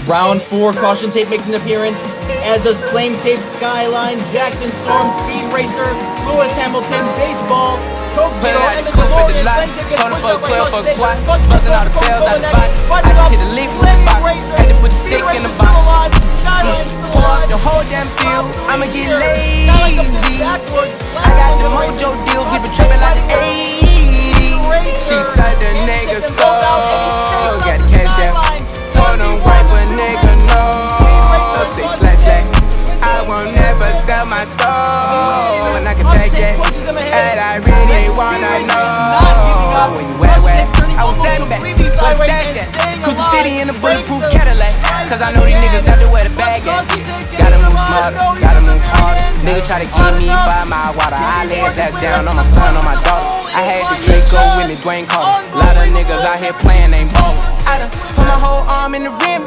Round 4, caution tape makes an appearance, as does flame tape, Skyline, Jackson Storm, Speed Racer, Lewis Hamilton, Baseball, Coke Zero, and the DeLorean. Flame tape gets pushed out by caution tape. Busting all the bells out the box. I just hit a lick with the box. Had to put the stick in the box. Pour up the whole damn field. I'ma get lazy. I got the mojo deal. We been trapping like the 80s. She said the nigga so. Got the cash out. Told him wipe a nigga no. Say slash slash. I won't never sell my soul. And I can take that. And I really wanna know where you at. I was setting back. What's that at? Cruise the city in a bulletproof Cadillac. Cause I know these niggas out there where the bag at. Gotta move smarter, gotta move harder. Nigga try to give me 5 mile water. I lay his ass down on my son, on my daughter. I had the Draco with me, Dwayne Carter. Lot of niggas out here playing, ain't ballin'. I done put my whole arm in the rim, bitch.